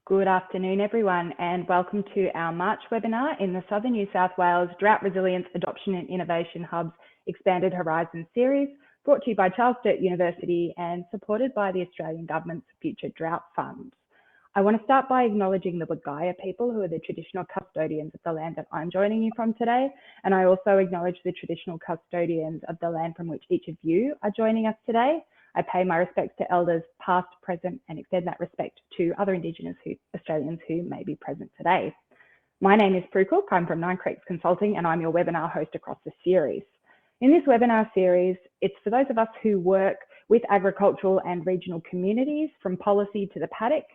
Good afternoon, everyone, and welcome to our March webinar in the Southern New South Wales Drought Resilience Adoption and Innovation Hub's Expanded Horizons series, brought to you by Charles Sturt University and supported by the Australian Government's Future Drought Fund. I want to start by acknowledging the Wagaya people, who are the traditional custodians of the land that I'm joining you from today, and I also acknowledge the traditional custodians of the land from which each of you are joining us today. I pay my respects to elders past, present, and extend that respect to other Indigenous Australians who may be present today. My name is Prue Cook. I'm from Nine Creeks Consulting, and I'm your webinar host across the series. In this webinar series, it's for those of us who work with agricultural and regional communities, from policy to the paddock,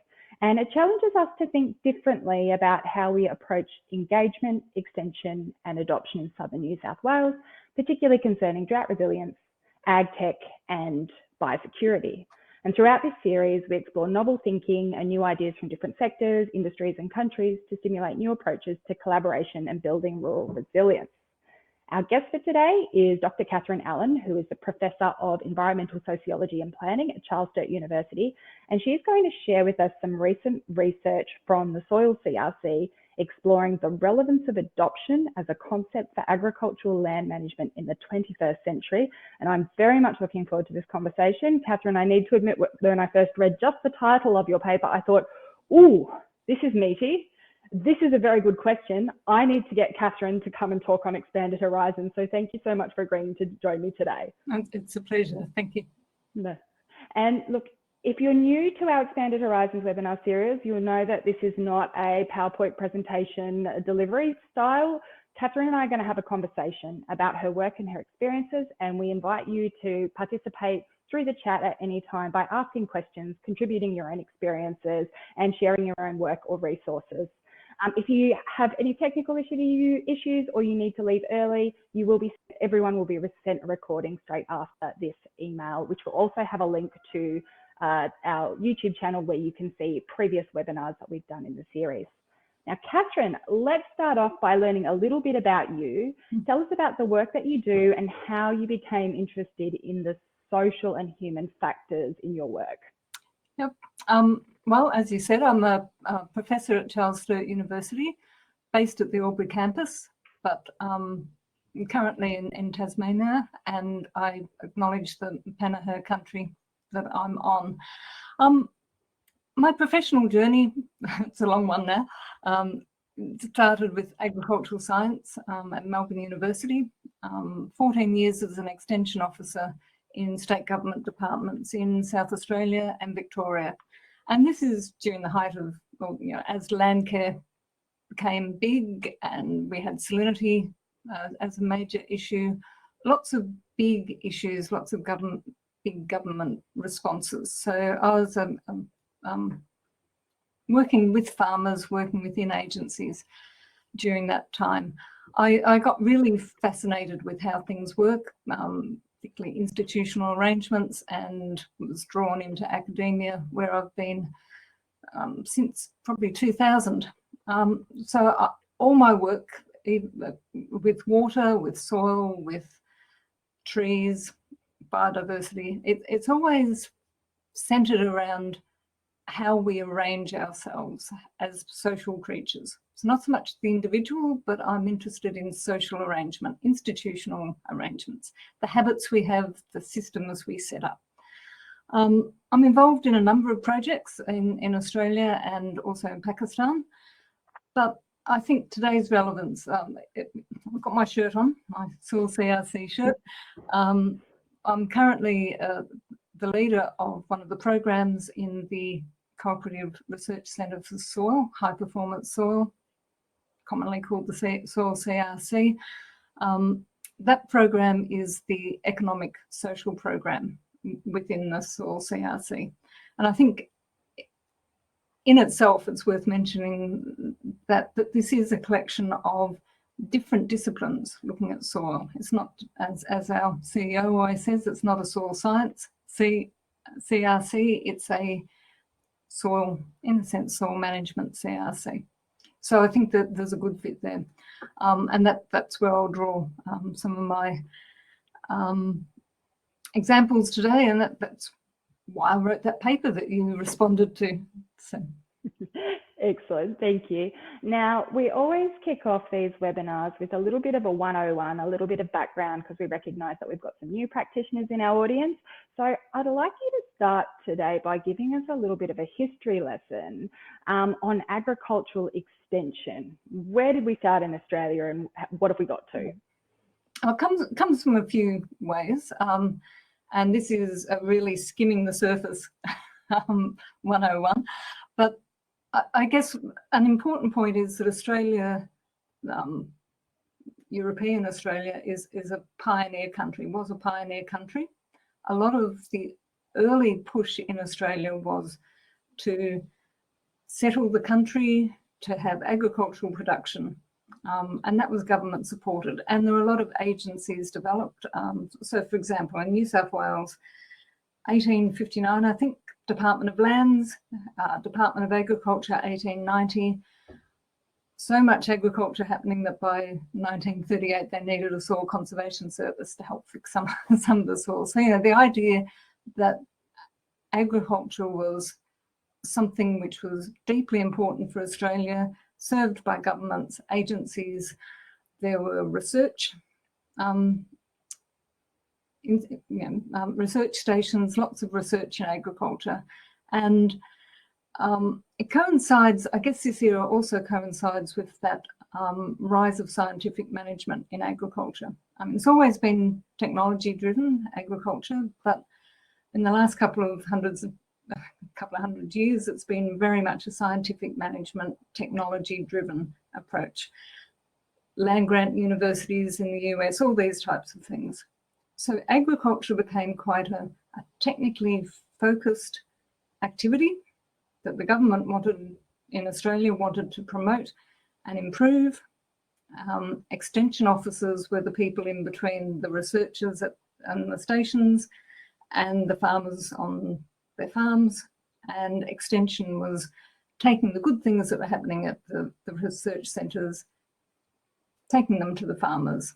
and it challenges us to think differently about how we approach engagement, extension, and adoption in Southern New South Wales, particularly concerning drought resilience, ag tech, and biosecurity. And throughout this series, we explore novel thinking and new ideas from different sectors, industries, and countries to stimulate new approaches to collaboration and building rural resilience. Our guest for today is Dr. Catherine Allan, who is the Professor of Environmental Sociology and Planning at Charles Sturt University, and she's going to share with us some recent research from the Soil CRC exploring the relevance of adoption as a concept for agricultural land management in the 21st century. And I'm very much looking forward to this conversation. Catherine, I need to admit, when I first read just the title of your paper, I thought, ooh, this is meaty. This is a very good question. I need to get Catherine to come and talk on Expanded Horizons. So thank you so much for agreeing to join me today. It's a pleasure. Thank you. And look, if you're new to our Expanded Horizons webinar series, you'll know that this is not a PowerPoint presentation delivery style. Catherine and I are going to have a conversation about her work and her experiences, and we invite you to participate through the chat at any time by asking questions, contributing your own experiences, and sharing your own work or resources. If you have any technical issues or you need to leave early, everyone will be sent a recording straight after this email, which will also have a link to our YouTube channel where you can see previous webinars that we've done in the series. Now, Catherine, let's start off by learning a little bit about you. Tell us about the work that you do and how you became interested in the social and human factors in your work. Yep. Well, as you said, I'm a professor at Charles Sturt University, based at the Albury campus, but currently in Tasmania, and I acknowledge the Panaher country that I'm on. My professional journey, it's a long one now, started with agricultural science at Melbourne University, 14 years as an extension officer in state government departments in South Australia and Victoria. And this is during the height of, well, as land care became big and we had salinity as a major issue, lots of big issues, lots of big government responses. So I was working with farmers, working within agencies during that time. I got really fascinated with how things work, particularly institutional arrangements, and was drawn into academia, where I've been since probably 2000. All my work with water, with soil, with trees, biodiversity, it's always centered around how we arrange ourselves as social creatures. It's not so much the individual, but I'm interested in social arrangement, institutional arrangements, the habits we have, the systems we set up. I'm involved in a number of projects in Australia and also in Pakistan, but I think today's relevance, I've got my shirt on, my Soil CRC shirt. I'm currently the leader of one of the programs in the Cooperative Research Centre for Soil, High Performance Soil, commonly called the Soil CRC. That program is the economic social program within the Soil CRC. And I think in itself, it's worth mentioning that this is a collection of different disciplines looking at soil. It's not, as our CEO always says, it's not a soil science, CRC, it's a soil, in a sense, soil management CRC. So I think that there's a good fit there. And that's where I'll draw some of my examples today, and that's why I wrote that paper that you responded to. So. Excellent, thank you. Now, we always kick off these webinars with a little bit of a 101, a little bit of background, because we recognise that we've got some new practitioners in our audience. So I'd like you to start today by giving us a little bit of a history lesson on agricultural extension. Where did we start in Australia and what have we got to? It comes from a few ways, and this is a really skimming the surface 101. But I guess an important point is that Australia, European Australia, is a pioneer country, was a pioneer country. A lot of the early push in Australia was to settle the country, to have agricultural production, and that was government supported. And there were a lot of agencies developed. So, for example, in New South Wales, 1859, I think, Department of Lands, Department of Agriculture, 1890. So much agriculture happening that by 1938 they needed a soil conservation service to help fix some of the soil. So, you know, the idea that agriculture was something which was deeply important for Australia, served by governments, agencies. There were research, research stations, lots of research in agriculture. And it coincides, I guess this era also coincides with that rise of scientific management in agriculture. It's always been technology driven, agriculture, but in the last couple of hundred years, it's been very much a scientific management, technology driven approach. Land grant universities in the US, all these types of things. So agriculture became quite a technically focused activity that the government in Australia wanted to promote and improve. Extension officers were the people in between the researchers and the stations and the farmers on their farms. And extension was taking the good things that were happening at the research centres, taking them to the farmers.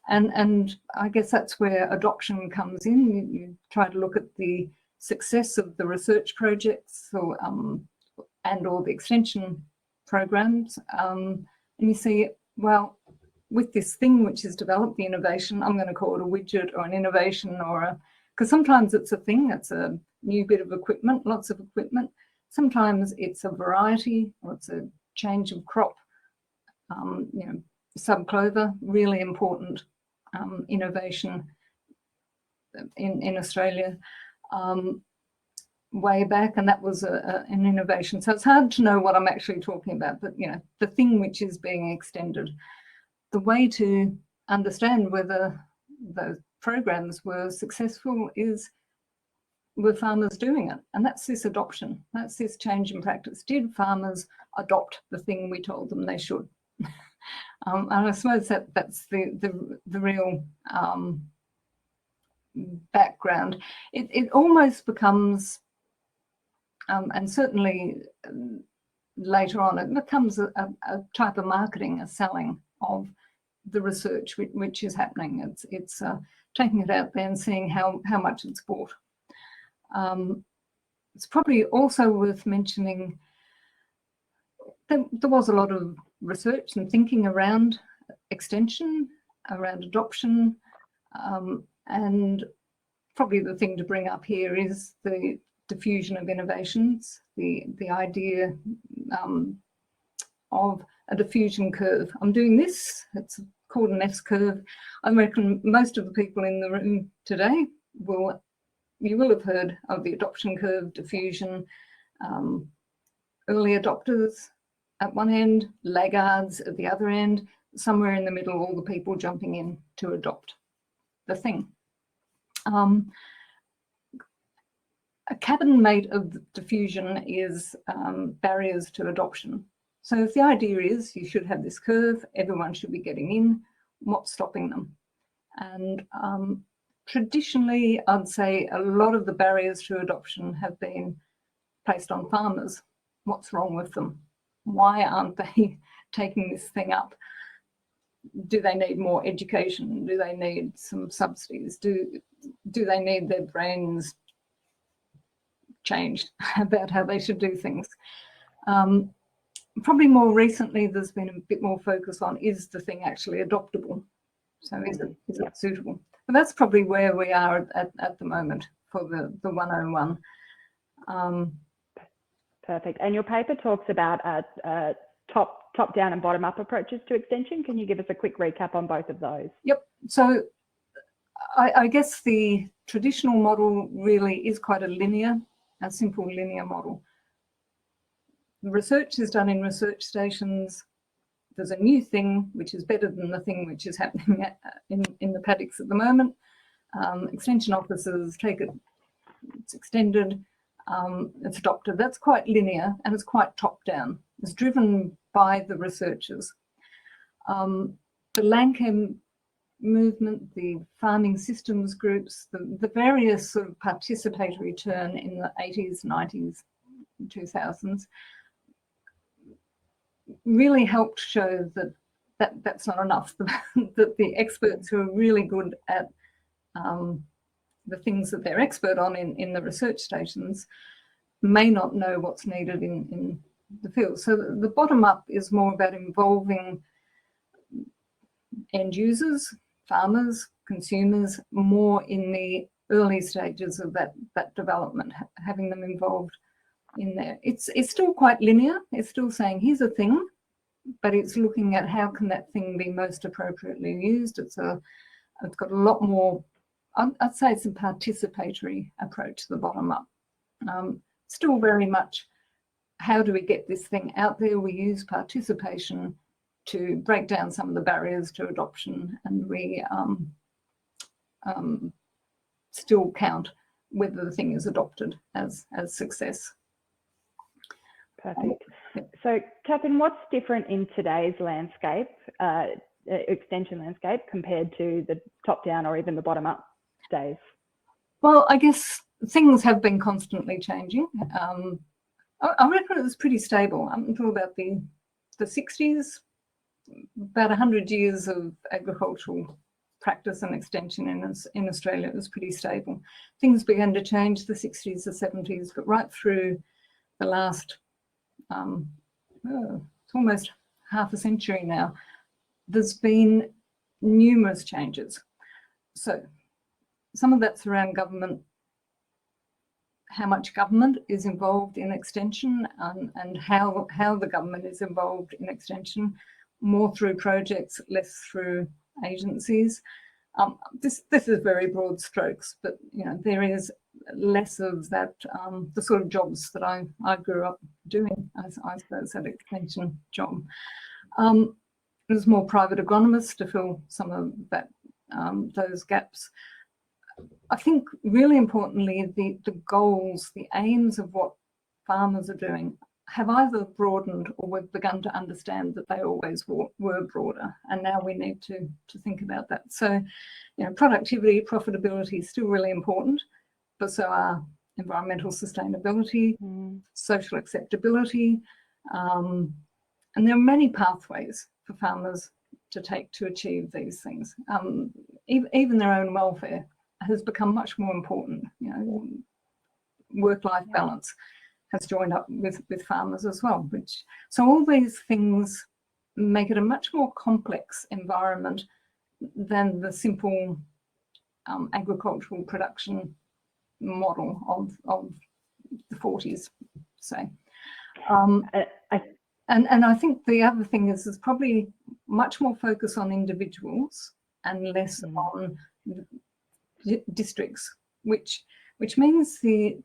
And I guess that's where adoption comes in. You try to look at the success of the research projects and or the extension programs, and you see, well, with this thing which is developed, the innovation, I'm going to call it a widget or an innovation because sometimes it's a thing, it's a new bit of equipment, lots of equipment. Sometimes it's a variety or it's a change of crop, subclover, really important innovation in Australia way back, and that was an innovation. So it's hard to know what I'm actually talking about, but the thing which is being extended. The way to understand whether those programs were successful is, were farmers doing it? And that's this adoption, that's this change in practice. Did farmers adopt the thing we told them they should? And I suppose that's the real background. It almost becomes, and certainly later on, it becomes a type of marketing, a selling of the research which is happening. It's taking it out there and seeing how much it's bought. It's probably also worth mentioning that there was a lot of research and thinking around extension, around adoption, and probably the thing to bring up here is the diffusion of innovations, the idea of a diffusion curve. I'm doing this, it's called an S-curve. I reckon most of the people in the room today you will have heard of the adoption curve, diffusion, early adopters at one end, laggards at the other end, somewhere in the middle, all the people jumping in to adopt the thing. A cabinet of diffusion is barriers to adoption. So if the idea is you should have this curve, everyone should be getting in, what's stopping them? And traditionally, I'd say a lot of the barriers to adoption have been placed on farmers. What's wrong with them? Why aren't they taking this thing up? Do they need more education? Do they need some subsidies? Do they need their brains changed about how they should do things? probably more recently, there's been a bit more focus on, is the thing actually adoptable? So is it suitable? And that's probably where we are at the moment for the 101. Perfect. And your paper talks about top-down and bottom-up approaches to extension. Can you give us a quick recap on both of those? Yep. So I guess the traditional model really is quite a simple linear model. The research is done in research stations. There's a new thing which is better than the thing which is happening in the paddocks at the moment. Extension officers take it, it's extended, it's adopted. That's quite linear and it's quite top-down. It's driven by the researchers. The Landcare movement, the farming systems groups, the various sort of participatory turn in the 80s, 90s, 2000s really helped show that's not enough, that the experts who are really good at the things that they're expert on in the research stations may not know what's needed in the field. So the bottom up is more about involving end users, farmers, consumers, more in the early stages of that development, having them involved in there. It's still quite linear. It's still saying, here's a thing, but it's looking at how can that thing be most appropriately used. It's got a lot more, I'd say it's a participatory approach to the bottom up. Still very much, how do we get this thing out there? We use participation to break down some of the barriers to adoption, and we still count whether the thing is adopted as success. Perfect. So, Catherine, what's different in today's landscape, extension landscape, compared to the top-down or even the bottom-up days? Well, I guess things have been constantly changing. I reckon it was pretty stable up until about the 60s. About 100 years of agricultural practice and extension in Australia, it was pretty stable. Things began to change the 60s, the 70s, but right through the last, it's almost half a century now, there's been numerous changes. So some of that's around government, how much government is involved in extension, and how the government is involved in extension, more through projects, less through agencies. This is very broad strokes, but there is less of that, the sort of jobs that I grew up doing, I suppose, that extension job. There's more private agronomists to fill some of that, those gaps. I think really importantly, the goals, the aims of what farmers are doing have either broadened or we've begun to understand that they always were broader, and now we need to think about that. So, productivity, profitability is still really important, but so are environmental sustainability, social acceptability, and there are many pathways for farmers to take to achieve these things. Even their own welfare has become much more important. Work-life balance has joined up with farmers as well. So all these things make it a much more complex environment than the simple agricultural production model of the 40s, say. And I think the other thing is there's probably much more focus on individuals and less on districts, which means the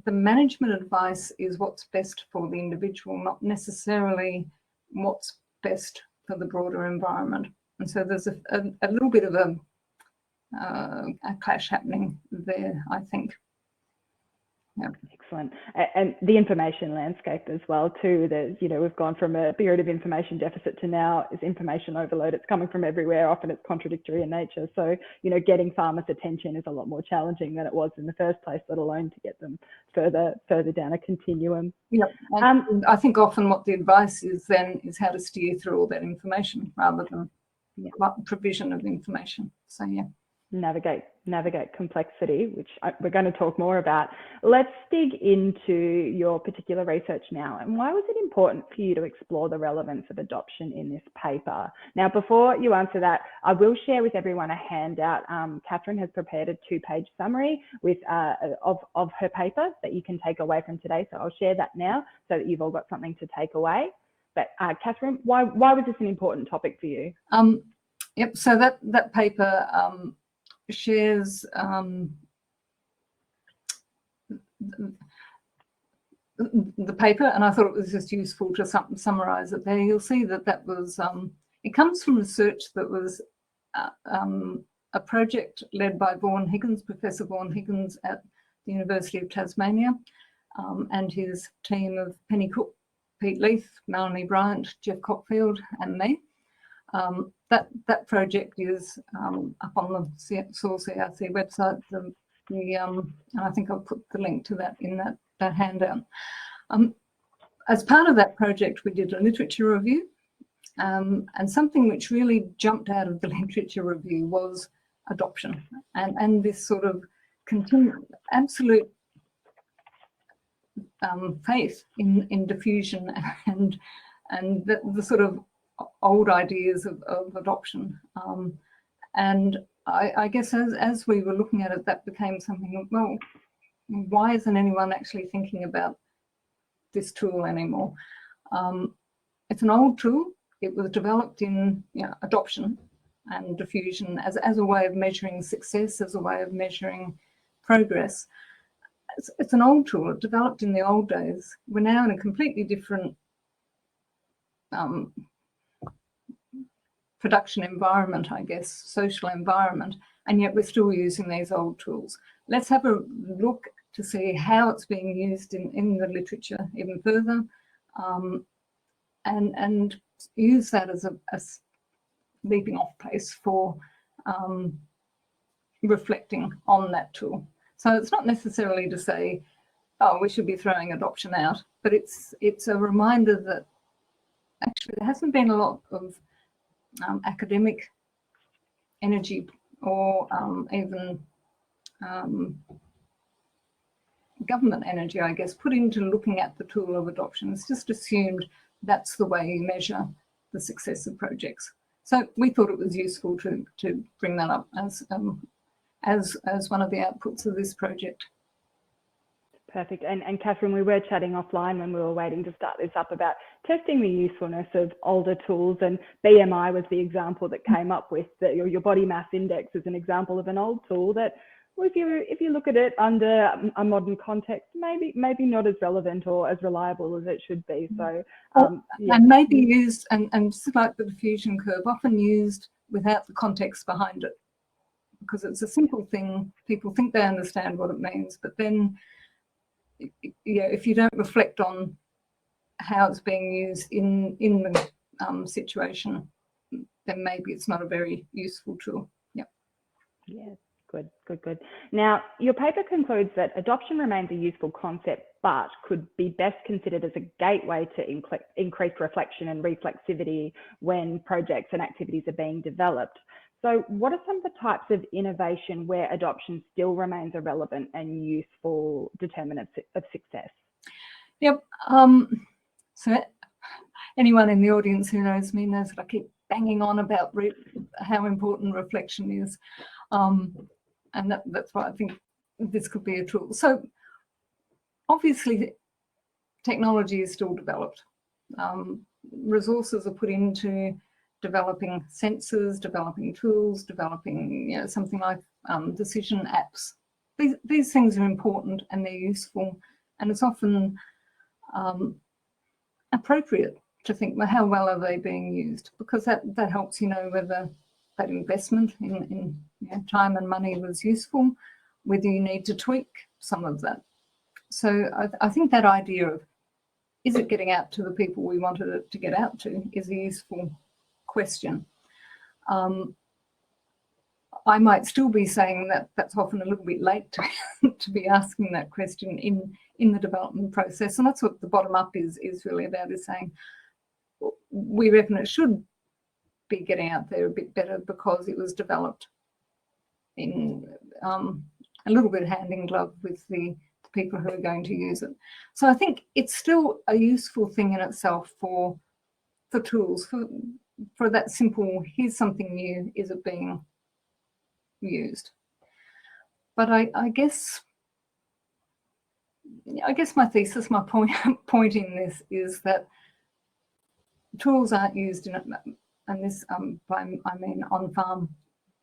management advice is what's best for the individual, not necessarily what's best for the broader environment. And so there's a little bit of a clash happening there, I think. Yeah. Excellent. And the information landscape as well too. We've gone from a period of information deficit to now is information overload. It's coming from everywhere. Often it's contradictory in nature. So, getting farmers' attention is a lot more challenging than it was in the first place, let alone to get them further down a continuum. Yep. I think often what the advice is then is how to steer through all that information rather than provision of information. So, yeah. navigate complexity, which we're going to talk more about. Let's dig into your particular research now. And why was it important for you to explore the relevance of adoption in this paper? Now, before you answer that, I will share with everyone a handout. Catherine has prepared a 2-page summary with of her paper that you can take away from today. So I'll share that now so that you've all got something to take away. But Catherine, why was this an important topic for you? Yep. So that paper shares the paper, and I thought it was just useful to summarize it there. You'll see that was it comes from research that was a project led by Professor Vaughan Higgins at the University of Tasmania, and his team of Penny Cook, Pete Leith, Melanie Bryant, Jeff Cockfield, and me. That project is up on the Soil CRC website, and I think I'll put the link to that in that handout. As part of that project, we did a literature review, and something which really jumped out of the literature review was adoption, and this sort of absolute faith in diffusion and the sort of old ideas of adoption. And I guess as we were looking at it, that became something, well, why isn't anyone actually thinking about this tool anymore? It's an old tool. It was developed in adoption and diffusion as a way of measuring success, as a way of measuring progress. It's an old tool. It developed in the old days. We're now in a completely different production environment, I guess, social environment, and yet we're still using these old tools. Let's have a look to see how it's being used in the literature even further, and use that as a leaping off place for reflecting on that tool. So it's not necessarily to say, oh, we should be throwing adoption out, but it's a reminder that actually there hasn't been a lot of academic energy or even government energy, I guess, put into looking at the tool of adoption. It's just assumed that's the way you measure the success of projects. So we thought it was useful to bring that up as one of the outputs of this project. Perfect. And Catherine, we were chatting offline when we were waiting to start this up about testing the usefulness of older tools, and BMI was the example that came up with your body mass index as an example of an old tool that, well, if you look at it under a modern context, maybe not as relevant or as reliable as it should be. So yeah. And maybe used, and just like the diffusion curve, often used without the context behind it, because it's a simple thing. People think they understand what it means, but then if you don't reflect on how it's being used in the situation, then maybe it's not a very useful tool. Yep. Yeah. Good. Now, your paper concludes that adoption remains a useful concept, but could be best considered as a gateway to increase reflection and reflexivity when projects and activities are being developed. So what are some of the types of innovation where adoption still remains a relevant and useful determinant of success? Yep. So anyone in the audience who knows me knows that I keep banging on about how important reflection is. And that's why I think this could be a tool. So obviously technology is still developed. Resources are put into developing sensors, developing tools, developing something like decision apps. These things are important and they're useful, and it's often appropriate to think, well, how well are they being used? Because that helps you know whether that investment in time and money was useful, whether you need to tweak some of that. So I think that idea of, is it getting out to the people we wanted it to get out to, is a useful question. I might still be saying that that's often a little bit late to be asking that question in the development process, and that's what the bottom up is really about, is saying we reckon it should be getting out there a bit better because it was developed in a little bit hand in glove with the people who are going to use it. So I think it's still a useful thing in itself for tools, for that simple, here's something new, is it being used? But I guess my thesis, my point in this is that tools aren't used in it, and this I mean on-farm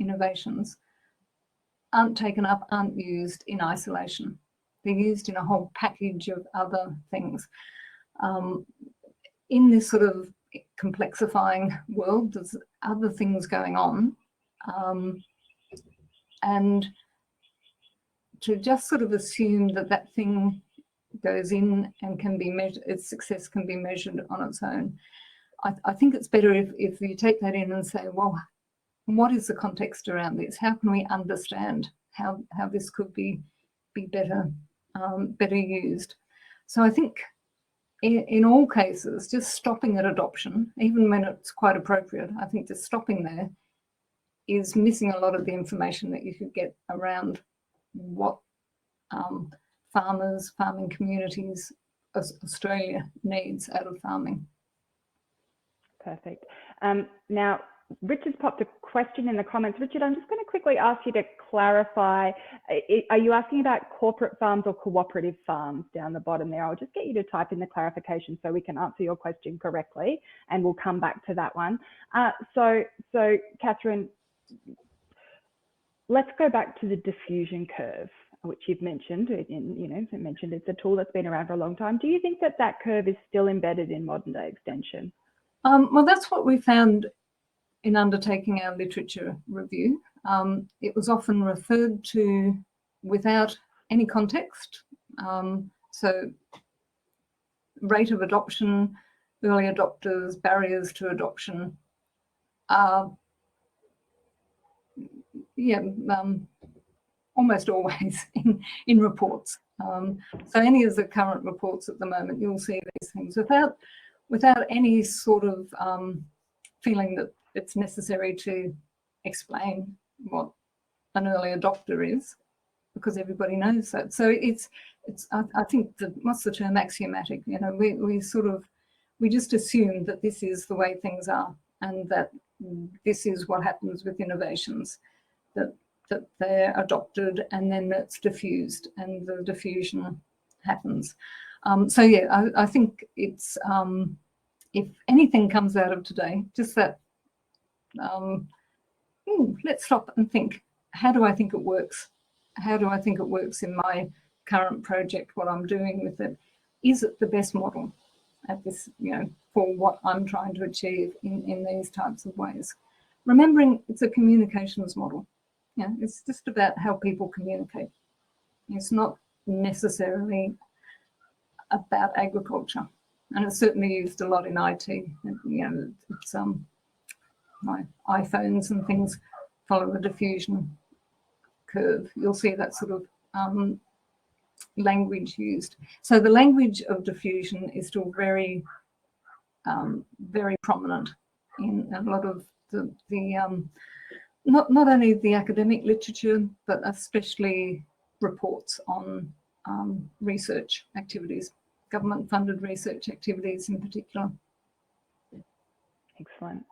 innovations, aren't taken up, aren't used in isolation. They're used in a whole package of other things. In this sort of complexifying world, there's other things going on. And to just sort of assume that that thing goes in and can be measured, its success can be measured on its own. I think it's better if you take that in and say, well, what is the context around this? How can we understand how this could be better used? So I think in all cases, just stopping at adoption, even when it's quite appropriate, I think just stopping there is missing a lot of the information that you could get around what farmers, farming communities, Australia needs out of farming. Perfect. Now, Richard's popped a question in the comments. Richard, I'm just going to quickly ask you to clarify. Are you asking about corporate farms or cooperative farms down the bottom there? I'll just get you to type in the clarification so we can answer your question correctly, and we'll come back to that one. So Catherine, let's go back to the diffusion curve, which you've mentioned. Mentioned it's a tool that's been around for a long time. Do you think that curve is still embedded in modern day extension? Well, that's what we found in undertaking our literature review. It was often referred to without any context. So rate of adoption, early adopters, barriers to adoption are, almost always in reports. So any of the current reports at the moment, you'll see these things without any sort of feeling that it's necessary to explain what an early adopter is, because everybody knows that. So it's I think what's the term, axiomatic. We just assume that this is the way things are, and that this is what happens with innovations, that they're adopted and then it's diffused and the diffusion happens. I think it's if anything comes out of today, just that let's stop and think, how do I think it works? How do I think it works in my current project, what I'm doing with it? Is it the best model at this, for what I'm trying to achieve in these types of ways? Remembering it's a communications model. It's just about how people communicate. It's not necessarily about agriculture, and it's certainly used a lot in IT. It's my iPhones and things follow the diffusion curve. You'll see that sort of language used. So the language of diffusion is still very, very prominent in a lot of the not only the academic literature, but especially reports on research activities, government-funded research activities in particular. Excellent.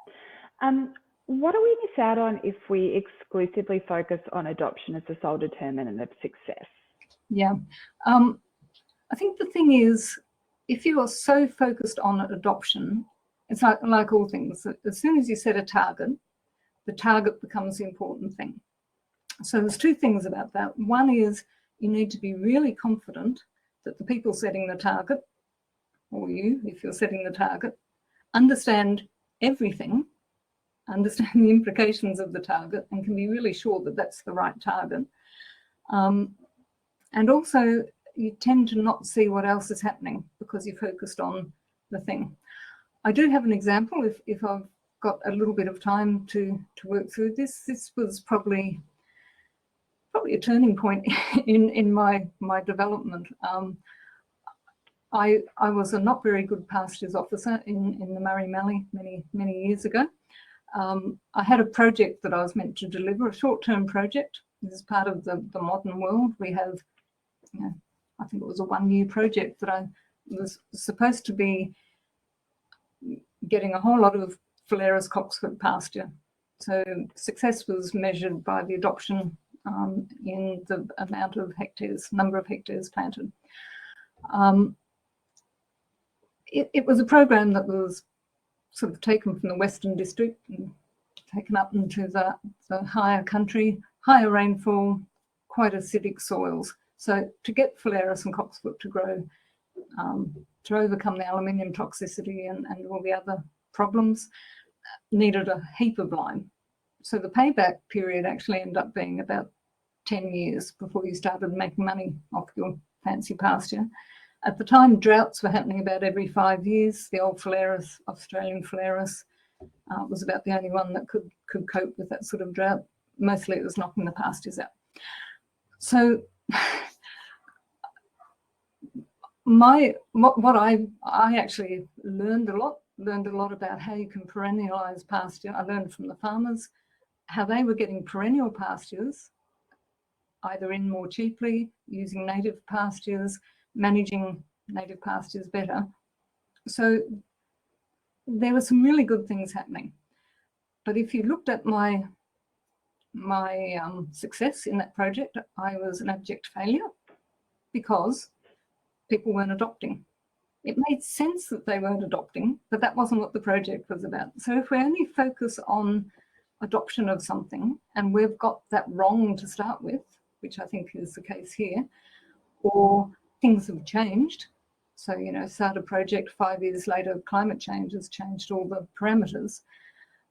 What do we miss out on if we exclusively focus on adoption as the sole determinant of success? Yeah, I think the thing is, if you are so focused on adoption, it's like all things. As soon as you set a target, the target becomes the important thing. So there's two things about that. One is you need to be really confident that the people setting the target, or you, if you're setting the target, understand everything, understand the implications of the target, and can be really sure that that's the right target. And also, you tend to not see what else is happening because you're focused on the thing. I do have an example, if I've got a little bit of time to work through this. This was probably a turning point in my development. I was a not very good pastures officer in the Murray Mallee many years ago. I had a project that I was meant to deliver, a short-term project, This is part of the modern world. We have, I think it was a 1-year project that I was supposed to be getting a whole lot of Phalaris cocksfoot pasture. So success was measured by the adoption in the amount of hectares, number of hectares planted. It was a program that was sort of taken from the Western District and taken up into the higher country, higher rainfall, quite acidic soils. So to get Phalaris and cocksfoot to grow, to overcome the aluminium toxicity and all the other problems, needed a heap of lime. So the payback period actually ended up being about 10 years before you started making money off your fancy pasture. At the time, droughts were happening about every 5 years. The old Phalaris, Australian Phalaris, was about the only one that could cope with that sort of drought. Mostly it was knocking the pastures out. So what I actually learned a lot about how you can perennialize pasture. I learned from the farmers how they were getting perennial pastures, either in more cheaply, using native pastures, managing native pastures better. So there were some really good things happening. But if you looked at my success in that project, I was an abject failure because people weren't adopting. It made sense that they weren't adopting, but that wasn't what the project was about. So if we only focus on adoption of something, and we've got that wrong to start with, which I think is the case here, or things have changed. So, start a project 5 years later, climate change has changed all the parameters.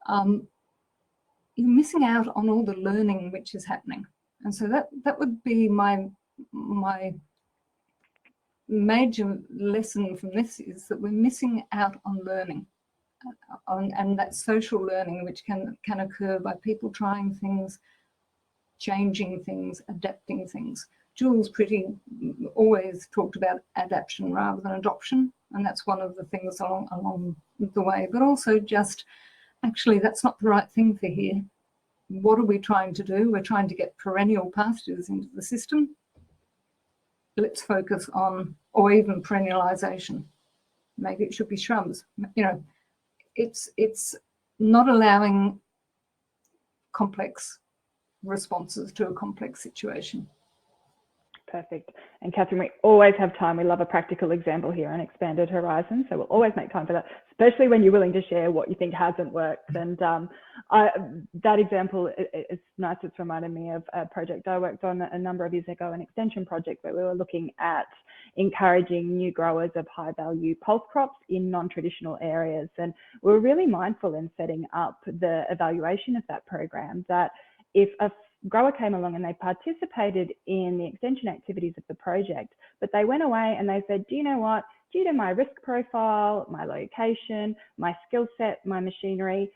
You're missing out on all the learning which is happening. And so that would be my major lesson from this, is that we're missing out on learning, and that social learning which can occur by people trying things, changing things, adapting things. Jules Pretty always talked about adaptation rather than adoption, and that's one of the things along the way, but also just, actually, that's not the right thing for here. What are we trying to do? We're trying to get perennial pastures into the system. Let's focus on, or even perennialisation. Maybe it should be shrubs. It's not allowing complex responses to a complex situation. Perfect. And Catherine, we always have time. We love a practical example here on Expanded Horizons. So we'll always make time for that, especially when you're willing to share what you think hasn't worked. And that example, it's nice. It's reminded me of a project I worked on a number of years ago, an extension project where we were looking at encouraging new growers of high value pulse crops in non-traditional areas. And we were really mindful in setting up the evaluation of that program that if a grower came along and they participated in the extension activities of the project, but they went away and they said, do you know what, due to my risk profile, my location, my skill set, my machinery,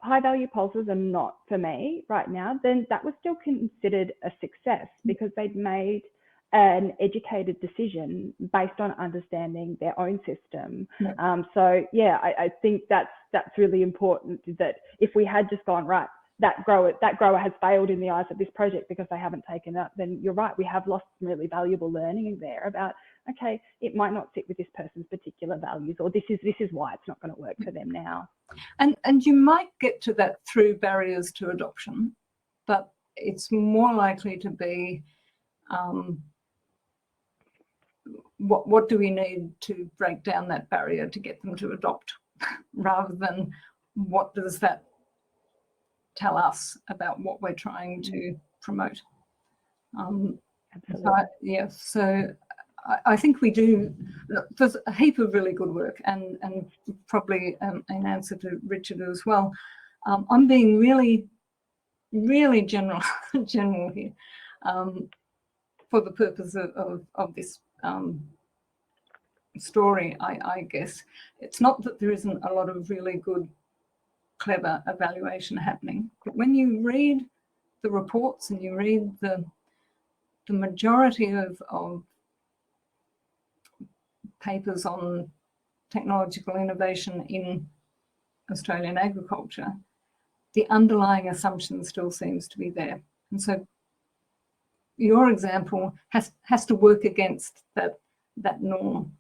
high value pulses are not for me right now, then that was still considered a success because they'd made an educated decision based on understanding their own system. I think that's really important, that if we had just gone, right, that grower has failed in the eyes of this project because they haven't taken it up, then you're right, we have lost some really valuable learning there about, okay, it might not fit with this person's particular values, or this is why it's not going to work for them now. And you might get to that through barriers to adoption, but it's more likely to be what do we need to break down that barrier to get them to adopt, rather than what does that tell us about what we're trying to promote. So I think we do. There's a heap of really good work, and probably in answer to Richard as well. I'm being really, really general here for the purpose of this story. I guess it's not that there isn't a lot of really good, clever evaluation happening, but when you read the reports and you read the majority of papers on technological innovation in Australian agriculture, the underlying assumption still seems to be there. And so your example has to work against that norm,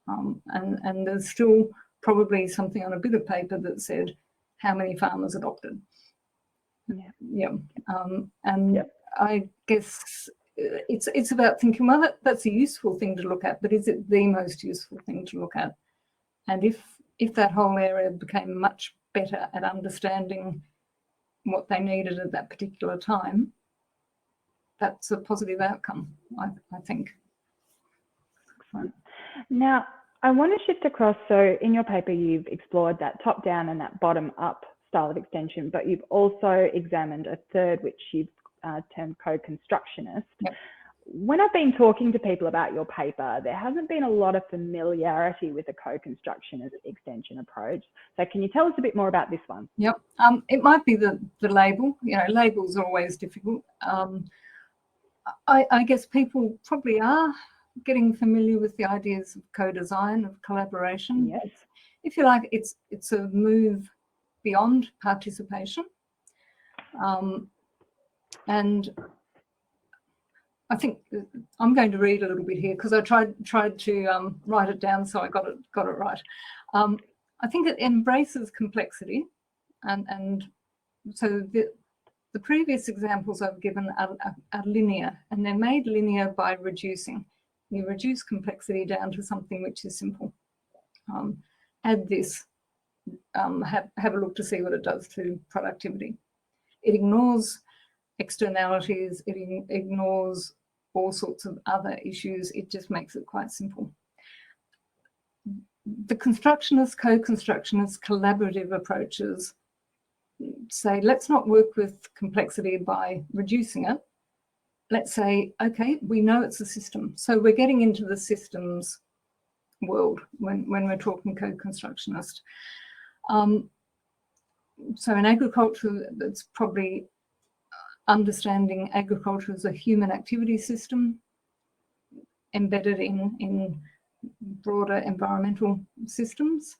and there's still probably something on a bit of paper that said how many farmers adopted. And Yep. I guess it's about thinking, well, that's a useful thing to look at, but is it the most useful thing to look at? And if that whole area became much better at understanding what they needed at that particular time, that's a positive outcome, I think. Excellent. Now, I want to shift across. So in your paper, you've explored that top-down and that bottom-up style of extension, but you've also examined a third, which you've termed co-constructionist. Yep. When I've been talking to people about your paper, there hasn't been a lot of familiarity with the co-constructionist extension approach. So can you tell us a bit more about this one? Yep. It might be the label. You know, labels are always difficult. I guess people probably are getting familiar with the ideas of co-design, of collaboration. Yes. If you like, it's a move beyond participation. And I think I'm going to read a little bit here because I tried to write it down so I got it right. I think it embraces complexity, and so the previous examples I've given are linear, and they're made linear by reducing. You reduce complexity down to something which is simple. Add this, have a look to see what it does to productivity. It ignores externalities, it ignores all sorts of other issues. It just makes it quite simple. The constructionist, co-constructionist, collaborative approaches say, let's not work with complexity by reducing it. Let's say, okay, we know it's a system. So we're getting into the systems world when we're talking co-constructionist. So in agriculture, that's probably understanding agriculture as a human activity system embedded in broader environmental systems.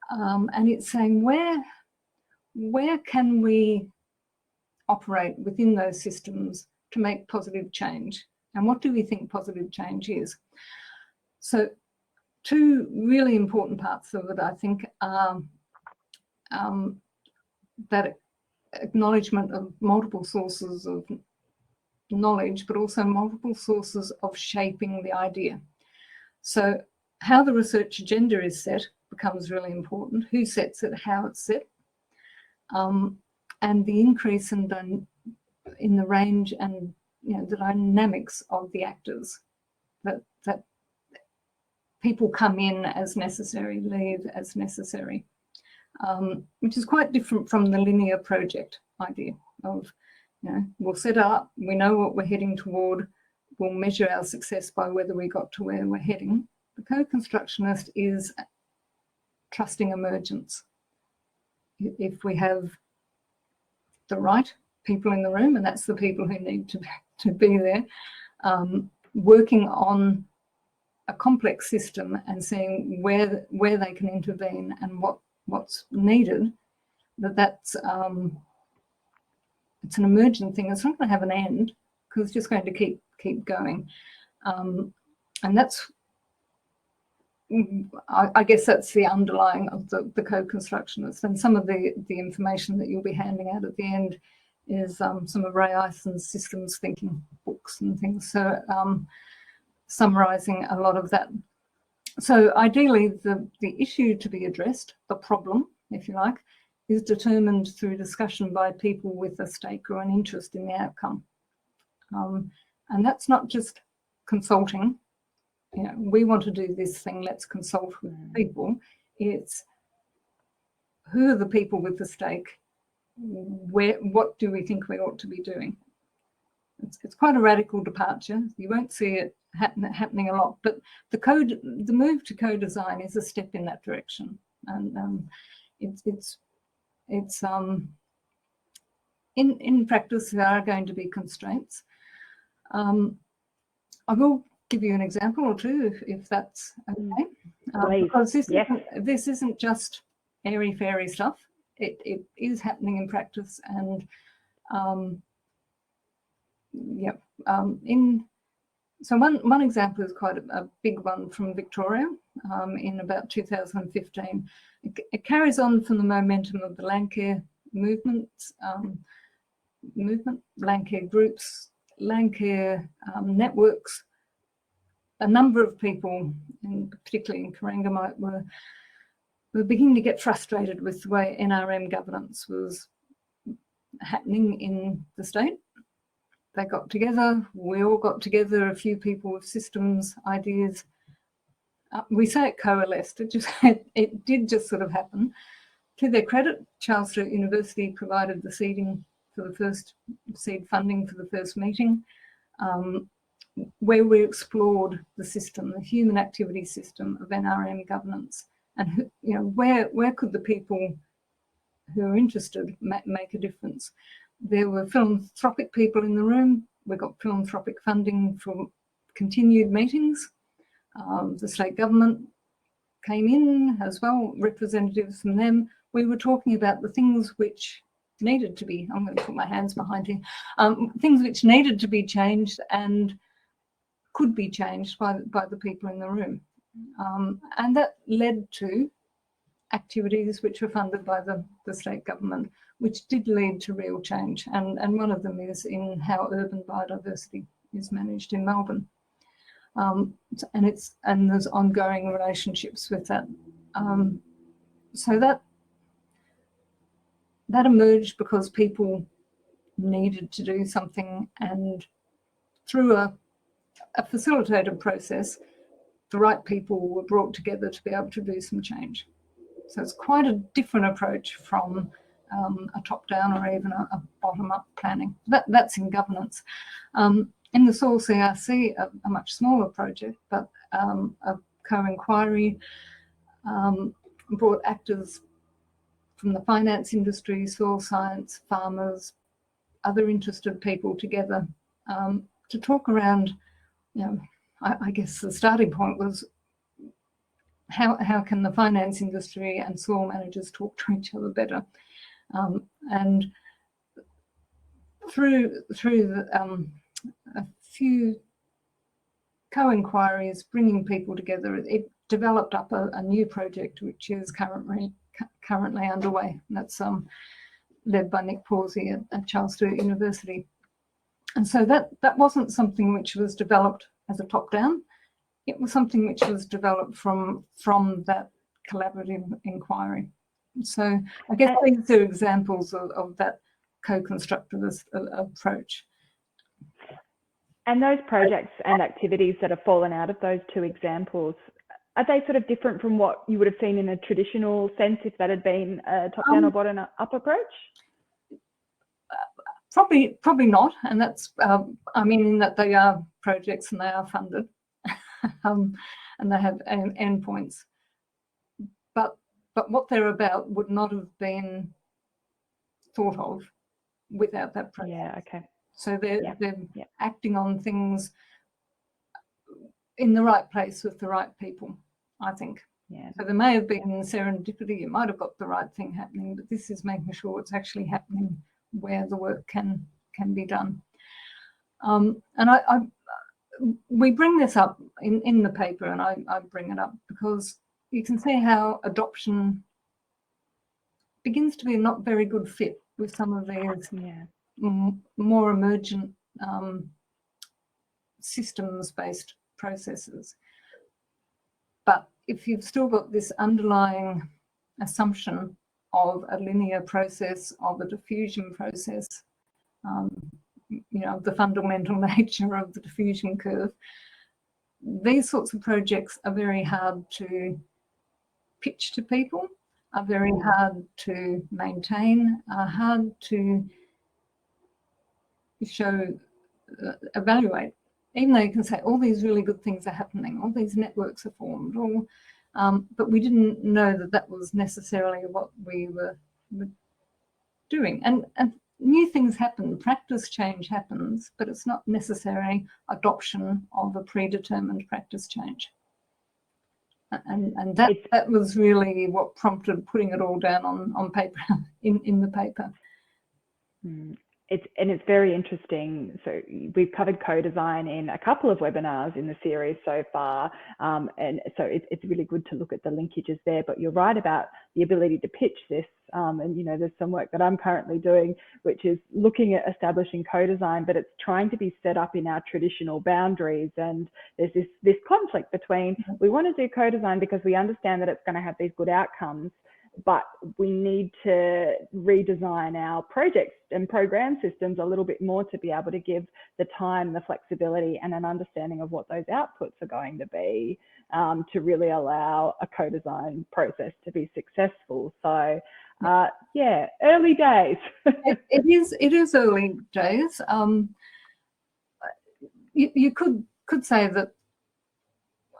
And it's saying where can we operate within those systems to make positive change? And what do we think positive change is? So two really important parts of it, I think, are that acknowledgement of multiple sources of knowledge, but also multiple sources of shaping the idea. So how the research agenda is set becomes really important. Who sets it, how it's set, and the increase in the range and the dynamics of the actors, that people come in as necessary, leave as necessary, which is quite different from the linear project idea of, we'll set up, we know what we're heading toward, we'll measure our success by whether we got to where we're heading. The co-constructionist is trusting emergence. If we have the right people in the room, and that's the people who need to be there, working on a complex system and seeing where they can intervene and what's needed, that's it's an emergent thing. It's not going to have an end because it's just going to keep going, and that's, I guess that's the underlying of the co-constructionist. And some of the information that you'll be handing out at the end is some of Ray Ison's systems thinking books and things, so summarising a lot of that. So ideally, the issue to be addressed, the problem, if you like, is determined through discussion by people with a stake or an interest in the outcome. And that's not just consulting. We want to do this thing, let's consult with people. It's who are the people with the stake? What do we think we ought to be doing? It's quite a radical departure. You won't see it happening a lot, but the move to co-design is a step in that direction. And it's in practice there are going to be constraints. I will give you an example or two if that's okay. Because this isn't just airy-fairy stuff. It is happening in practice, and yeah, so one example is quite a big one from Victoria in about 2015. It carries on from the momentum of the Landcare movement, Landcare groups, Landcare networks. A number of people, particularly in Corangamite, were beginning to get frustrated with the way NRM governance was happening in the state. They got together, we all got together, a few people with systems, ideas. We say it coalesced, it did just sort of happen. To their credit, Charles Sturt University provided the seeding for the first seed funding for the first meeting, where we explored the system, the human activity system of NRM governance, and where could the people who are interested make a difference. There were philanthropic people in the room. We got philanthropic funding for continued meetings. The state government came in as well, representatives from them. We were talking about the things which needed to be, I'm going to put my hands behind here, things which needed to be changed and could be changed by the people in the room. And that led to activities which were funded by the state government, which did lead to real change. And one of them is in how urban biodiversity is managed in Melbourne. And there's ongoing relationships with that. So that emerged because people needed to do something, and through a facilitated process, the right people were brought together to be able to do some change. So it's quite a different approach from a top-down or even a bottom-up planning. That's in governance. In the Soil CRC, a much smaller project, but a co-inquiry brought actors from the finance industry, soil science, farmers, other interested people together to talk around, I guess the starting point was how can the finance industry and soil managers talk to each other better? And through a few co-inquiries, bringing people together, it developed up a new project which is currently underway. And that's led by Nick Pawsey at Charles Sturt University. And so that wasn't something which was developed as a top-down. It was something which was developed from that collaborative inquiry. So I guess these are examples of that co-constructivist approach. And those projects and activities that have fallen out of those two examples, are they sort of different from what you would have seen in a traditional sense if that had been a top-down or bottom-up approach? Probably not, and that's I mean, in that they are projects and they are funded, and they have endpoints. But what they're about would not have been thought of without that project. Yeah. Okay. So they're acting on things in the right place with the right people, I think. Yeah. So there may have been serendipity, you might have got the right thing happening, but this is making sure it's actually happening where the work can be done. And we bring this up in the paper, and I bring it up because you can see how adoption begins to be a not very good fit with some of these more emergent systems-based processes. But if you've still got this underlying assumption of a linear process, of a diffusion process, the fundamental nature of the diffusion curve, these sorts of projects are very hard to pitch to people, are very hard to maintain, are hard to evaluate. Even though you can say all these really good things are happening, all these networks are formed, but we didn't know that was necessarily what we were doing. And new things happen, practice change happens, but it's not necessarily adoption of a predetermined practice change. And that was really what prompted putting it all down on paper, in the paper. it's very interesting. So we've covered co-design in a couple of webinars in the series so far, and so it's really good to look at the linkages there. But you're right about the ability to pitch this, and you know, there's some work that I'm currently doing, which is looking at establishing co-design, but it's trying to be set up in our traditional boundaries. And there's this conflict between, we want to do co-design because we understand that it's going to have these good outcomes, but we need to redesign our projects and program systems a little bit more to be able to give the time, the flexibility, and an understanding of what those outputs are going to be, to really allow a co-design process to be successful. So yeah, early days. It is early days. You could say that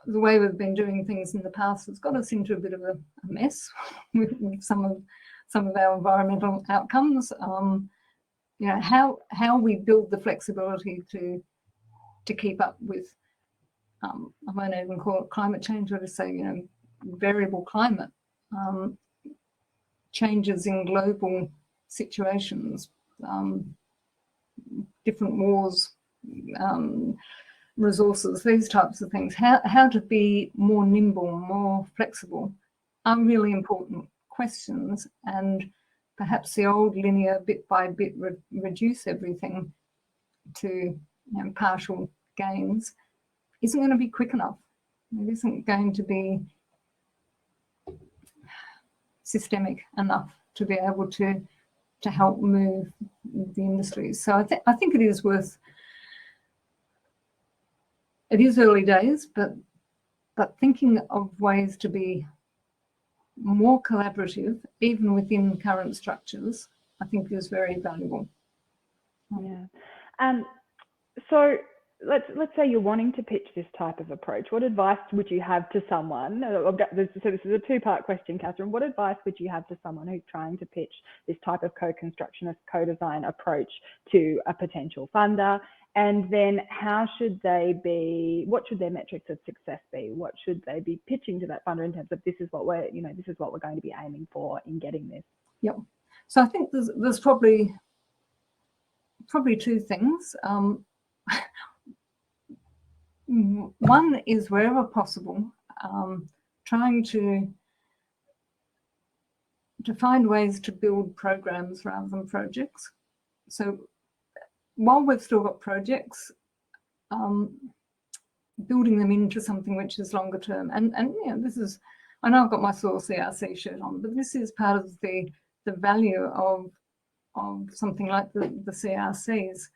the way we've been doing things in the past has got us into a bit of a mess with some of our environmental outcomes. You know, how we build the flexibility to keep up with, I won't even call it climate change, or just say, you know, variable climate, changes in global situations, different wars, resources, these types of things. How to be more nimble, more flexible are really important questions, and perhaps the old linear bit by bit reduce everything to, you know, partial gains isn't going to be quick enough. It isn't going to be systemic enough to be able to help move the industry. So I think it is worth. It is early days, but thinking of ways to be more collaborative, even within current structures, I think is very valuable. Yeah. So let's say you're wanting to pitch this type of approach. What advice would you have to someone? So this is a two-part question, Catherine. What advice would you have to someone who's trying to pitch this type of co-constructionist, co-design approach to a potential funder? And then how should they be, what should their metrics of success be? What should they be pitching to that funder in terms of, this is what we're, you know, this is what we're going to be aiming for in getting this? Yep. So I think there's probably two things. One is, wherever possible, trying to find ways to build programs rather than projects. So while we've still got projects, building them into something which is longer term. And you know, this is, I know I've got my Soil CRC shirt on, but this is part of the value of something like the CRCs,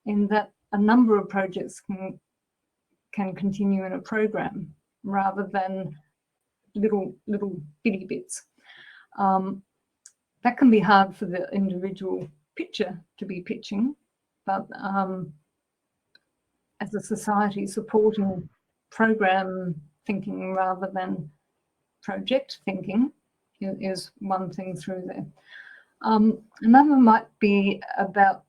in that a number of projects can continue in a program rather than little bitty bits. That can be hard for the individual pitcher to be pitching, but as a society, supporting program thinking rather than project thinking is one thing through there. Another might be about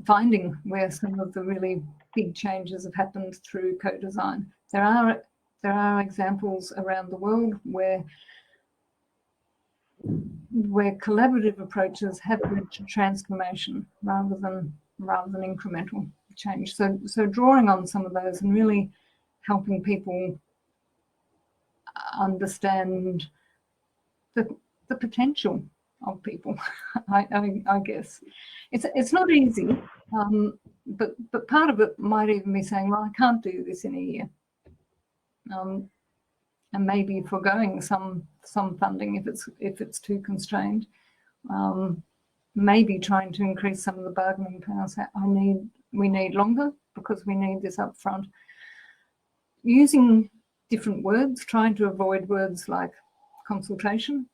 finding where some of the really big changes have happened through co-design. There are examples around the world where collaborative approaches have led to transformation rather than incremental change. So drawing on some of those and really helping people understand the potential of people. I guess it's not easy, but part of it might even be saying, well, I can't do this in a year, and maybe foregoing some funding if it's too constrained. Maybe trying to increase some of the bargaining power. So we need longer because we need this up front. Using different words, trying to avoid words like consultation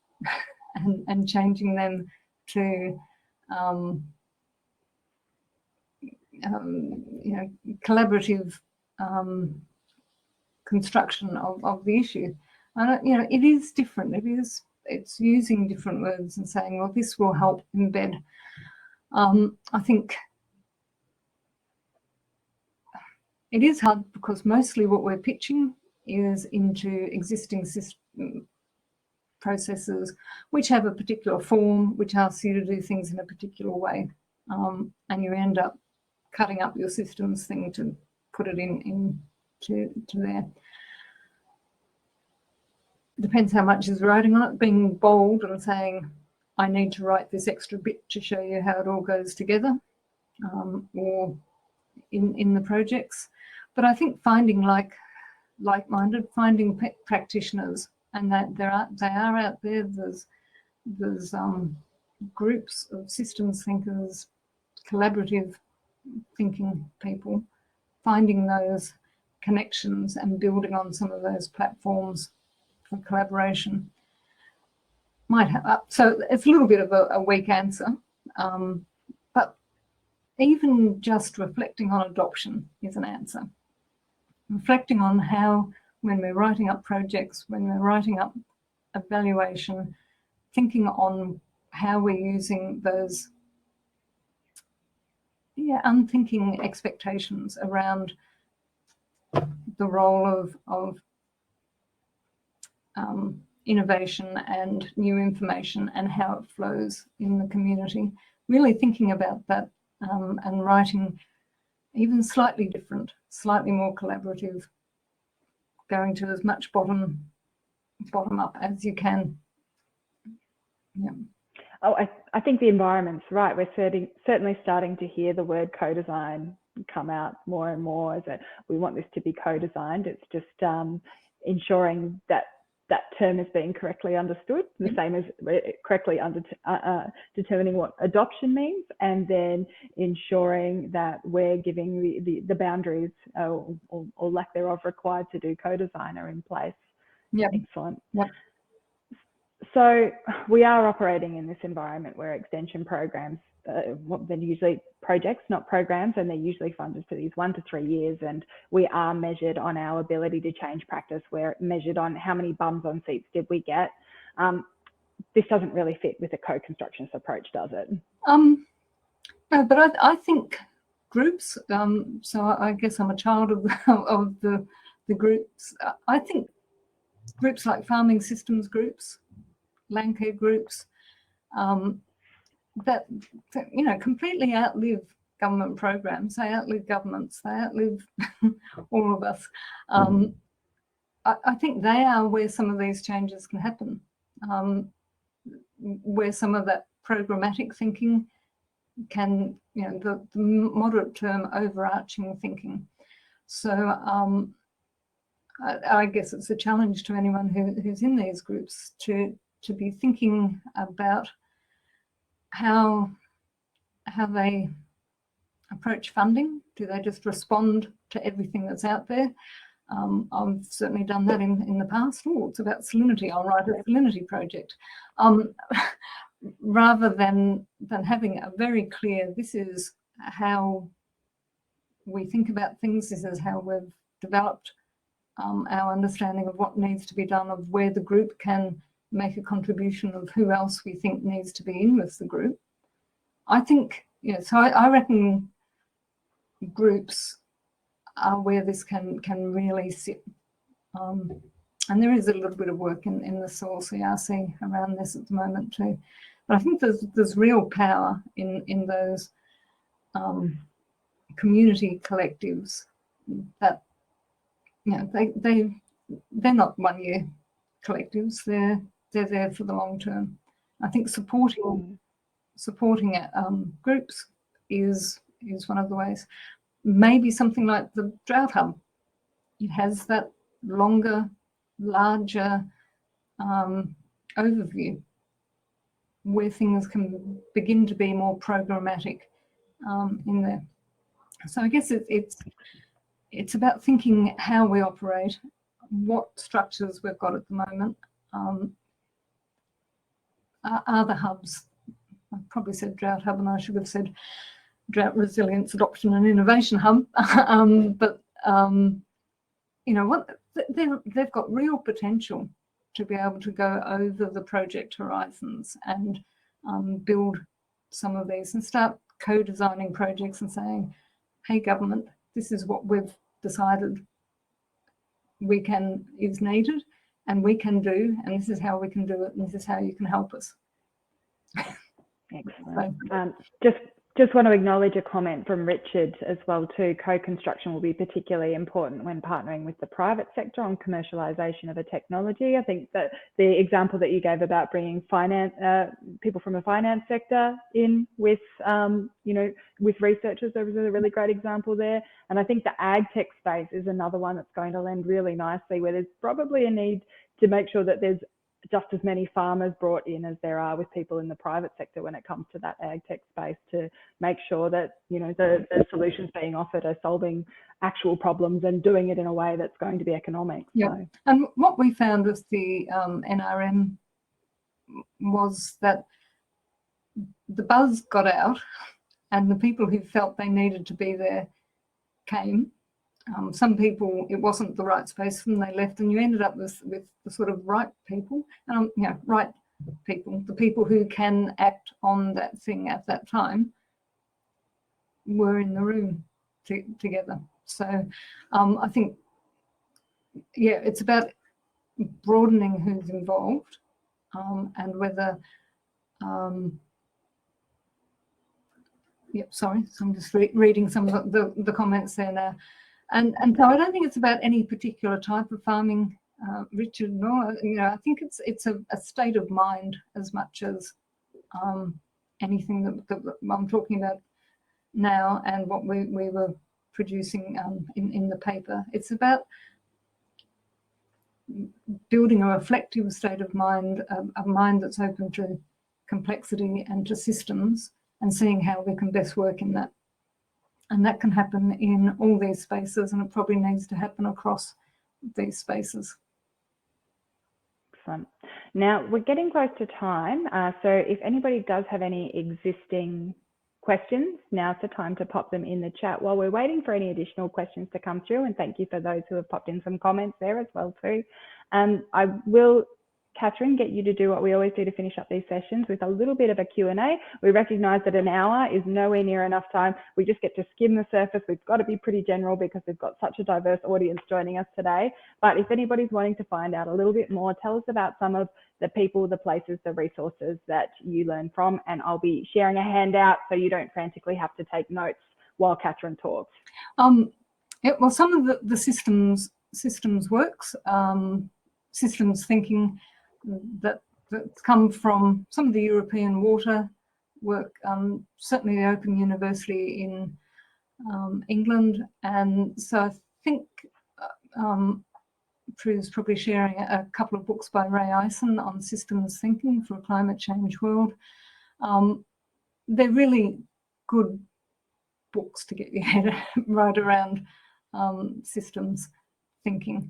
and changing them to you know, collaborative construction of the issue. And you know, it is different. It's using different words and saying, well, this will help embed. I think it is hard because mostly what we're pitching is into existing processes which have a particular form, which asks you to do things in a particular way, and you end up cutting up your systems thing to put it to there. Depends how much is writing on it, being bold and saying, I need to write this extra bit to show you how it all goes together, or in the projects. But I think finding like-minded, finding practitioners, and that they are out there. There's groups of systems thinkers, collaborative thinking people, finding those connections and building on some of those platforms for collaboration might have. So it's a little bit of a weak answer, but even just reflecting on adoption is an answer. Reflecting on how, when we're writing up projects, when we're writing up evaluation, thinking on how we're using those unthinking expectations around the role of innovation and new information and how it flows in the community. Really thinking about that, and writing even slightly different, slightly more collaborative, going to as much bottom up as you can. Yeah. Oh, I think the environment's right. We're certainly starting to hear the word co-design come out more and more, as we want this to be co-designed. It's just ensuring that that term is being correctly understood, the same as correctly determining what adoption means, and then ensuring that we're giving the boundaries or lack thereof required to do co-design are in place. Yeah. Excellent. Yep. So we are operating in this environment where extension programs, they're usually projects, not programs, and they're usually funded for these 1 to 3 years. And we are measured on our ability to change practice. We're measured on how many bums on seats did we get. This doesn't really fit with a co-constructionist approach, does it? No, but I think groups, so I guess I'm a child of the groups. I think groups like farming systems groups, land care groups, that completely outlive government programs. They outlive governments. They outlive all of us. I think they are where some of these changes can happen, where some of that programmatic thinking can, the moderate term overarching thinking. So I guess it's a challenge to anyone who's in these groups to be thinking about how they approach funding. Do they just respond to everything that's out there? I've certainly done that in the past. Oh, it's about salinity, I'll write a salinity project. Rather than having a very clear, this is how we think about things, this is how we've developed our understanding of what needs to be done, of where the group can make a contribution, of who else we think needs to be in with the group. I think, so I reckon groups are where this can really sit. And there is a little bit of work in the soil CRC around this at the moment too. But I think there's real power in those community collectives that, they're not 1 year collectives. They're there for the long term. I think supporting groups is one of the ways. Maybe something like the Drought Hub. It has that longer, larger overview where things can begin to be more programmatic in there. So I guess it's about thinking how we operate, what structures we've got at the moment. Are the hubs? I probably said Drought Hub, and I should have said Drought Resilience Adoption and Innovation Hub. But they've got real potential to be able to go over the project horizons and build some of these and start co-designing projects and saying, hey, government, this is what we've decided is needed. and we can do, and this is how we can do it, and this is how you can help us. Excellent. Just want to acknowledge a comment from Richard as well too. Co-construction will be particularly important when partnering with the private sector on commercialisation of a technology. I think that the example that you gave about bringing people from the finance sector in with, with researchers, there was a really great example there. And I think the ag tech space is another one that's going to lend really nicely, where there's probably a need to make sure that there's just as many farmers brought in as there are with people in the private sector when it comes to that ag tech space, to make sure that, the solutions being offered are solving actual problems and doing it in a way that's going to be economic. Yeah. So. And what we found with the NRM was that the buzz got out, and the people who felt they needed to be there came. Some people, it wasn't the right space for them, they left, and you ended up with the sort of right people, right people, the people who can act on that thing at that time, were in the room together. So I think, it's about broadening who's involved, and whether, sorry, so I'm just reading some of the comments there now. And so I don't think it's about any particular type of farming, Richard. No, I think it's a state of mind as much as anything that I'm talking about now, and what we were producing in the paper. It's about building a reflective state of mind, a mind that's open to complexity and to systems, and seeing how we can best work in that. And that can happen in all these spaces, and it probably needs to happen across these spaces. Excellent. Now, we're getting close to time. So if anybody does have any existing questions, now's the time to pop them in the chat while we're waiting for any additional questions to come through. And thank you for those who have popped in some comments there as well too. I will, Catherine, get you to do what we always do to finish up these sessions, with a little bit of a Q&A. We recognise that an hour is nowhere near enough time. We just get to skim the surface. We've got to be pretty general because we've got such a diverse audience joining us today. But if anybody's wanting to find out a little bit more, tell us about some of the people, the places, the resources that you learn from, and I'll be sharing a handout so you don't frantically have to take notes while Catherine talks. Well, some of the systems works, systems thinking that's come from some of the European water work, certainly the Open University in England. And so I think Prue's probably sharing a couple of books by Ray Eisen on systems thinking for a climate change world. They're really good books to get your head right around systems thinking.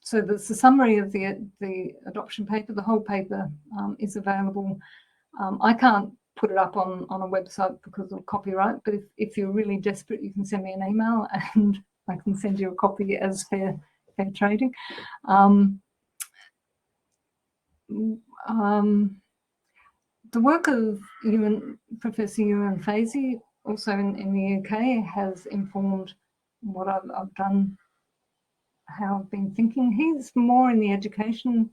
So there's a summary of the adoption paper. The whole paper is available. I can't put it up on a website because of copyright, but if you're really desperate, you can send me an email and I can send you a copy as fair trading. The work of Professor Ewan Fasey, also in the UK, has informed what I've done, how I've been thinking. He's more in the education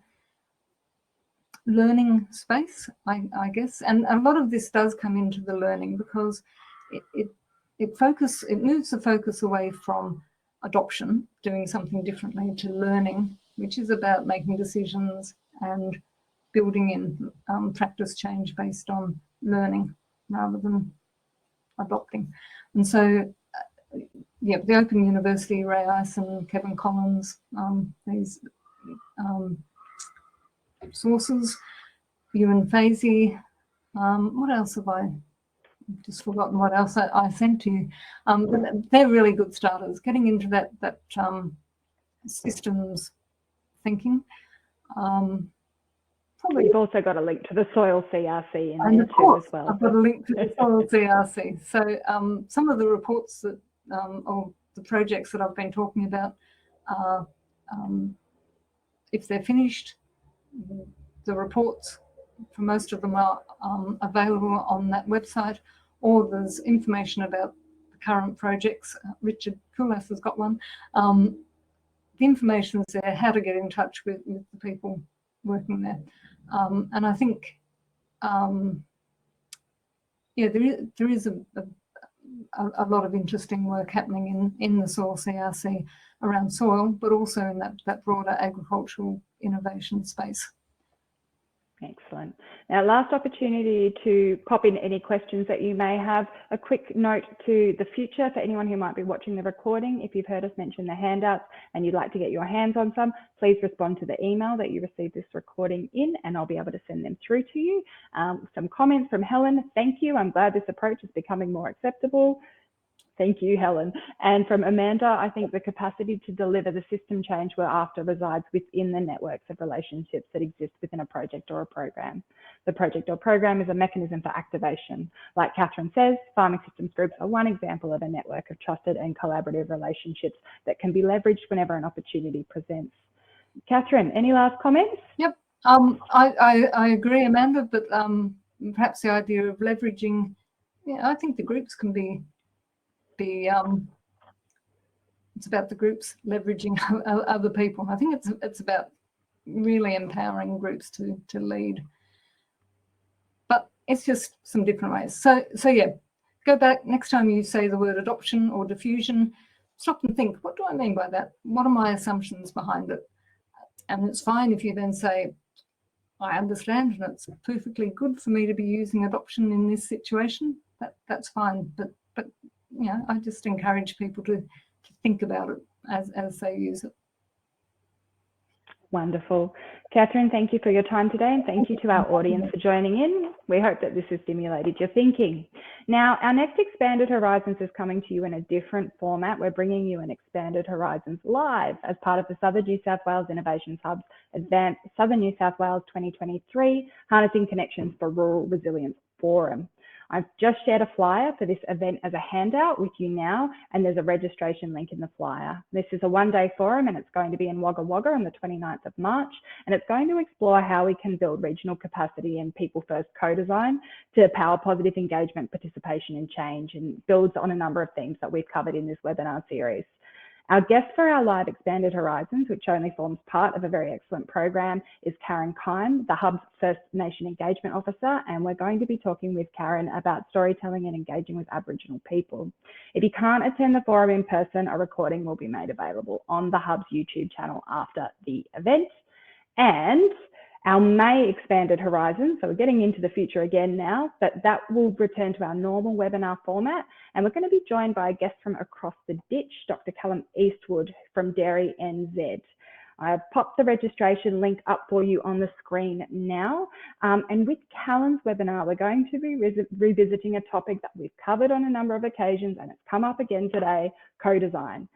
learning space, I guess, and a lot of this does come into the learning because it moves the focus away from adoption, doing something differently, to learning, which is about making decisions and building in practice change based on learning rather than adopting. And so the Open University, Ray Eisen, Kevin Collins, these sources, Ewan Fasey. What else have I just forgotten? What else I sent to you? But they're really good starters. Getting into that systems thinking. Probably. You've also got a link to the soil CRC in there too as well. I've got a link to the soil CRC. So some of the reports that or the projects that I've been talking about, if they're finished, the reports for most of them are available on that website, or there's information about the current projects. Richard Kulas has got one. the information is there, how to get in touch with the people working there. And I think, yeah, there is a lot of interesting work happening in the soil CRC around soil, but also in that broader agricultural innovation space. Excellent. Now, last opportunity to pop in any questions that you may have. A quick note to the future for anyone who might be watching the recording. If you've heard us mention the handouts and you'd like to get your hands on some, please respond to the email that you received this recording in, and I'll be able to send them through to you. Some comments from Helen. Thank you. I'm glad this approach is becoming more acceptable. Thank you, Helen. And from Amanda, I think the capacity to deliver the system change we're after resides within the networks of relationships that exist within a project or a program. The project or program is a mechanism for activation. Like Catherine says, farming systems groups are one example of a network of trusted and collaborative relationships that can be leveraged whenever an opportunity presents. Catherine, any last comments? Yep. I agree, Amanda, but perhaps the idea of leveraging, yeah, I think the groups can be it's about the groups leveraging other people. I think it's about really empowering groups to lead, but it's just some different ways. So yeah, go back next time you say the word adoption or diffusion, stop and think, what do I mean by that? What are my assumptions behind it? And it's fine if you then say, I understand, and it's perfectly good for me to be using adoption in this situation. That's fine, but you know, I just encourage people to think about it as they use it. Wonderful. Catherine, thank you for your time today, and thank you to our audience for joining in. We hope that this has stimulated your thinking. Now, our next Expanded Horizons is coming to you in a different format. We're bringing you an Expanded Horizons live as part of the Southern New South Wales Innovation Hub's Advanced Southern New South Wales 2023 Harnessing Connections for Rural Resilience Forum. I've just shared a flyer for this event as a handout with you now, and there's a registration link in the flyer. This is a one-day forum, and it's going to be in Wagga Wagga on the 29th of March, and it's going to explore how we can build regional capacity and people-first co-design to power positive engagement, participation and change, and builds on a number of themes that we've covered in this webinar series. Our guest for our live Expanded Horizons, which only forms part of a very excellent program, is Karen Kime, the Hub's First Nation Engagement Officer, and we're going to be talking with Karen about storytelling and engaging with Aboriginal people. If you can't attend the forum in person, a recording will be made available on the Hub's YouTube channel after the event. And our May Expanded Horizons, so we're getting into the future again now, but that will return to our normal webinar format. And we're going to be joined by a guest from across the ditch, Dr Catherine Eastwood from Dairy NZ. I've popped the registration link up for you on the screen now. And with Callan's webinar, we're going to be revisiting a topic that we've covered on a number of occasions, and it's come up again today, co-design.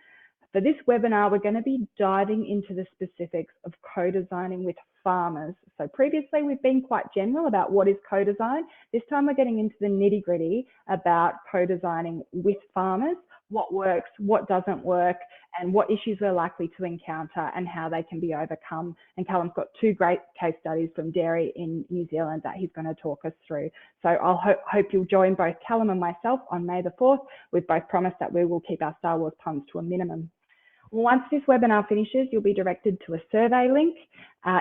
For this webinar, we're going to be diving into the specifics of co-designing with farmers. So previously we've been quite general about what is co-design. This time we're getting into the nitty-gritty about co-designing with farmers, what works, what doesn't work, and what issues we're likely to encounter and how they can be overcome. And Callum's got two great case studies from dairy in New Zealand that he's going to talk us through. So I'll hope you'll join both Callum and myself on May the 4th. We've both promised that we will keep our Star Wars puns to a minimum. Once this webinar finishes, you'll be directed to a survey link.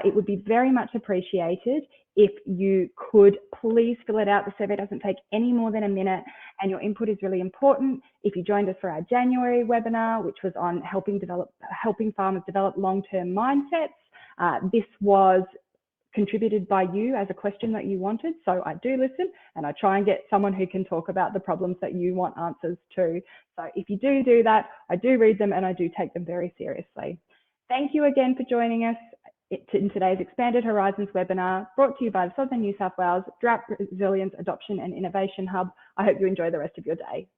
It would be very much appreciated if you could please fill it out. The survey doesn't take any more than a minute, and your input is really important. If you joined us for our January webinar, which was on helping farmers develop long-term mindsets, this was contributed by you as a question that you wanted. So I do listen, and I try and get someone who can talk about the problems that you want answers to. So if you do that, I do read them and I do take them very seriously. Thank you again for joining us in today's Expanded Horizons webinar, brought to you by the Southern New South Wales Drought Resilience Adoption and Innovation Hub. I hope you enjoy the rest of your day.